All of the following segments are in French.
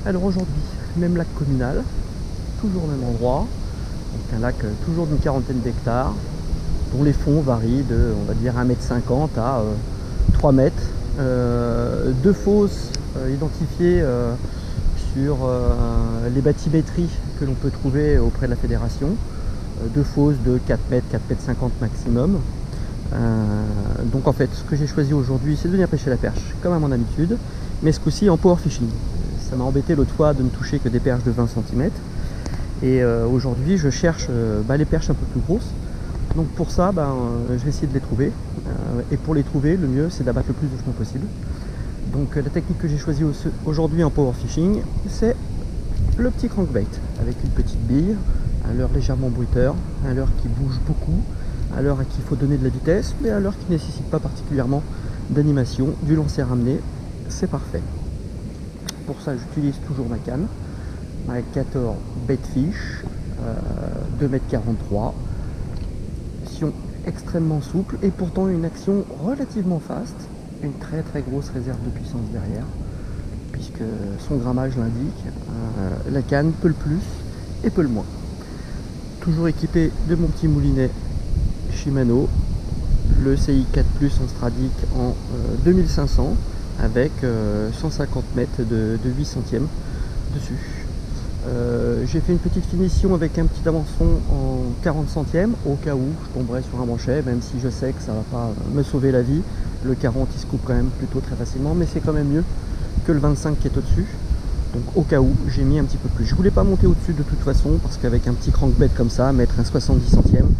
Alors aujourd'hui, même lac communal, toujours au même endroit, donc un lac toujours d'une quarantaine d'hectares, dont les fonds varient de, on va dire, 1,50 m à 3 mètres. Deux fosses identifiées sur les bathymétries que l'on peut trouver auprès de la fédération. Deux fosses de 4 mètres, 4 mètres 50 maximum. Donc en fait, ce que j'ai choisi aujourd'hui, c'est de venir pêcher la perche, comme à mon habitude, mais ce coup-ci en power fishing. Ça m'a embêté l'autre fois de ne toucher que des perches de 20 cm. Et aujourd'hui, je cherche les perches un peu plus grosses. Donc pour ça, je vais essayer de les trouver. Et pour les trouver, le mieux, c'est d'abattre le plus de fonds possible. Donc la technique que j'ai choisie aujourd'hui en power fishing, c'est le petit crankbait, avec une petite bille, un leurre légèrement bruiteur, un leurre qui bouge beaucoup, un leurre à qui il faut donner de la vitesse, mais un leurre qui ne nécessite pas particulièrement d'animation, du lancer ramené, c'est parfait. Pour ça, j'utilise toujours ma canne, ma 14 Baitfish, 2,43 m, action extrêmement souple et pourtant une action relativement faste, une très très grosse réserve de puissance derrière, puisque son grammage l'indique, la canne peut le plus et peut le moins. Toujours équipé de mon petit moulinet Shimano, le CI 4 Plus en Stradic en 2500 avec 150 mètres de 8 centièmes dessus. J'ai fait une petite finition avec un petit avançon en 40 centièmes au cas où je tomberais sur un manchet, même si je sais que ça va pas me sauver la vie. Le 40 il se coupe quand même plutôt très facilement, mais c'est quand même mieux que le 25 qui est au-dessus. Donc au cas où, j'ai mis un petit peu plus. Je voulais pas monter au-dessus de toute façon, parce qu'avec un petit crankbait comme ça, mettre un 70 centièmes,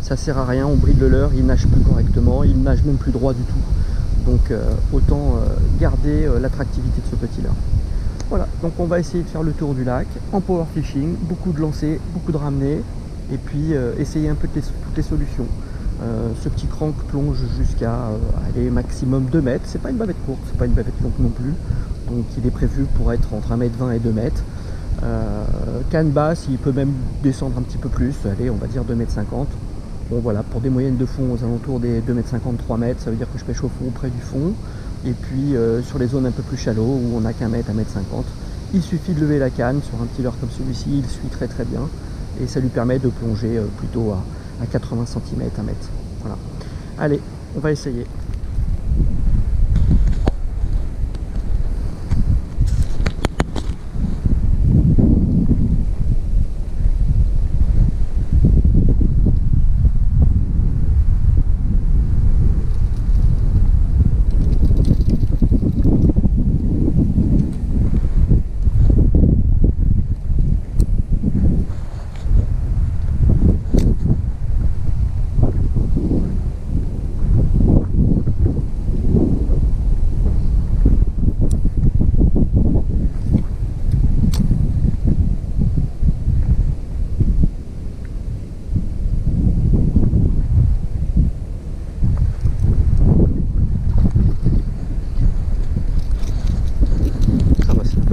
ça sert à rien, on bride le leurre, il nage plus correctement, il nage même plus droit du tout. Donc autant garder l'attractivité de ce petit leurre. Voilà, donc on va essayer de faire le tour du lac en power fishing, beaucoup de lancers, beaucoup de ramener, et puis essayer un peu toutes les solutions. Ce petit crank plonge jusqu'à maximum 2 mètres, c'est pas une bavette courte, c'est pas une bavette longue non plus, donc il est prévu pour être entre 1,20 m et 2 mètres. Canne basse, il peut même descendre un petit peu plus, allez, on va dire 2,50 m. Bon voilà, pour des moyennes de fond aux alentours des 2,50 m, 3 mètres, ça veut dire que je pêche au fond près du fond. Et puis sur les zones un peu plus shallow où on n'a qu'un mètre, 1,50 m, il suffit de lever la canne sur un petit leurre comme celui-ci, il suit très très bien et ça lui permet de plonger plutôt à 80 cm, 1 mètre. Voilà. Allez, on va essayer.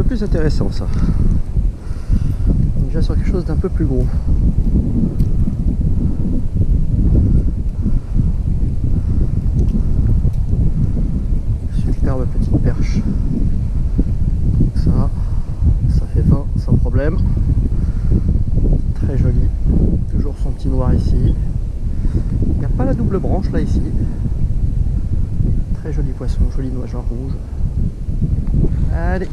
Plus intéressant ça. On est déjà sur quelque chose d'un peu plus gros. Superbe petite perche. Ça fait 20 sans problème. Très joli. Toujours son petit noir ici. Il n'y a pas la double branche là ici. Très joli poisson, joli nageoire rouge. Allez.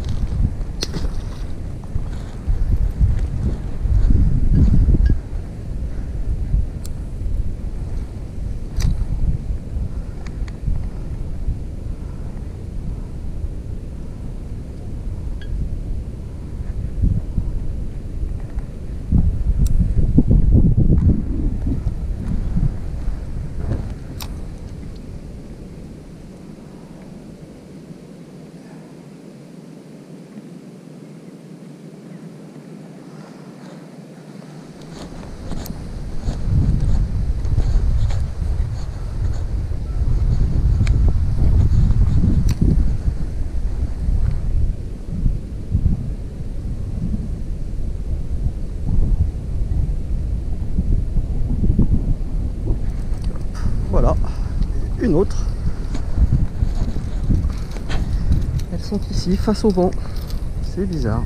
Voilà, une autre. sont ici face au vent. C'est bizarre.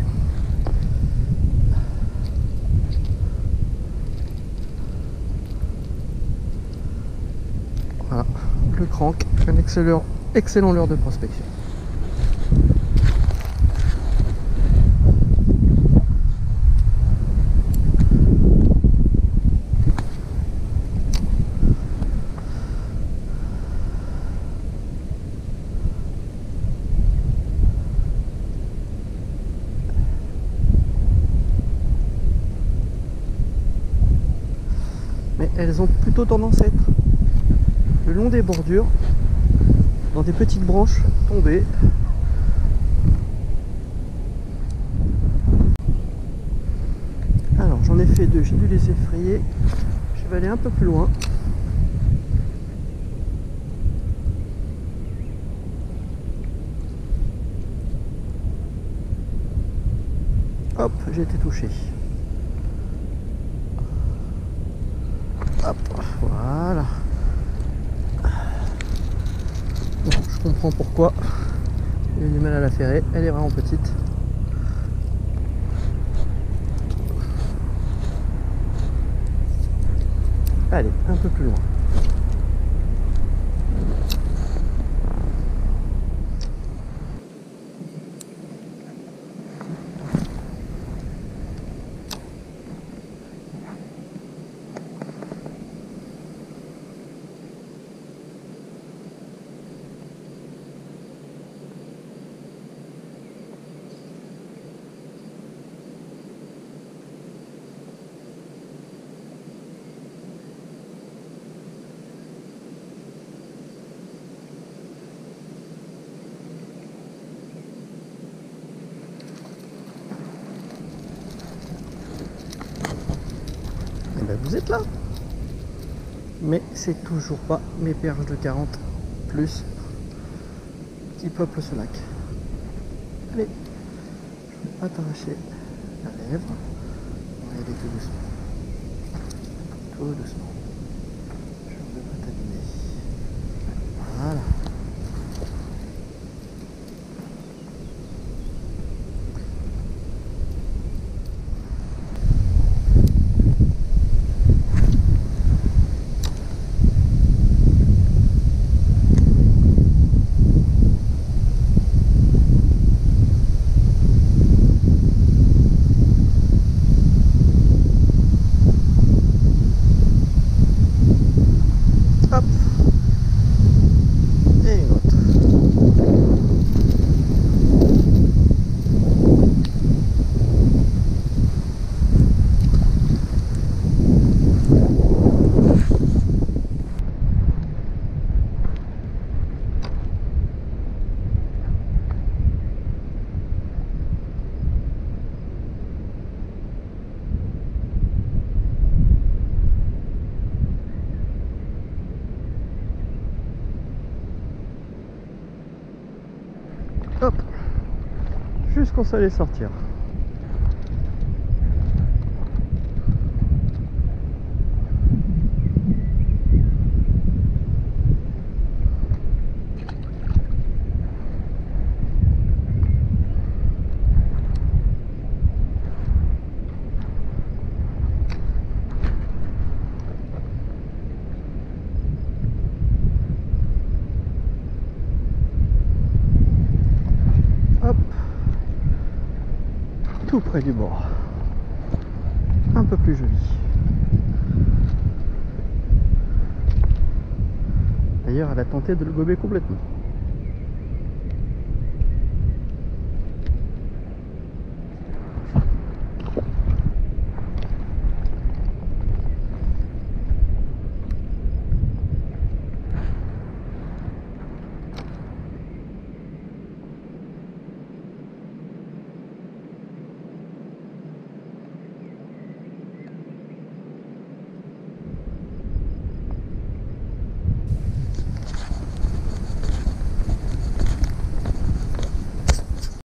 Voilà, le crank, un excellent leurre de prospection. Mais elles ont plutôt tendance à être le long des bordures, dans des petites branches tombées. Alors j'en ai fait deux, j'ai dû les effrayer. Je vais aller un peu plus loin. Hop, j'ai été touché. Hop, voilà. Bon, je comprends pourquoi j'ai eu du mal à la ferrer, elle est vraiment petite. Allez, un peu plus loin. Vous êtes là, mais c'est toujours pas mes perches de 40 plus qui peuplent ce lac. Allez, je vais pas t'arracher la lèvre, on va y aller tout doucement, je ne veux pas t'abîmer. Voilà. Hop. Et une autre. Hop, jusqu'on s'allait sortir. Tout près du bord, un peu plus joli. D'ailleurs, elle a tenté de le gober complètement.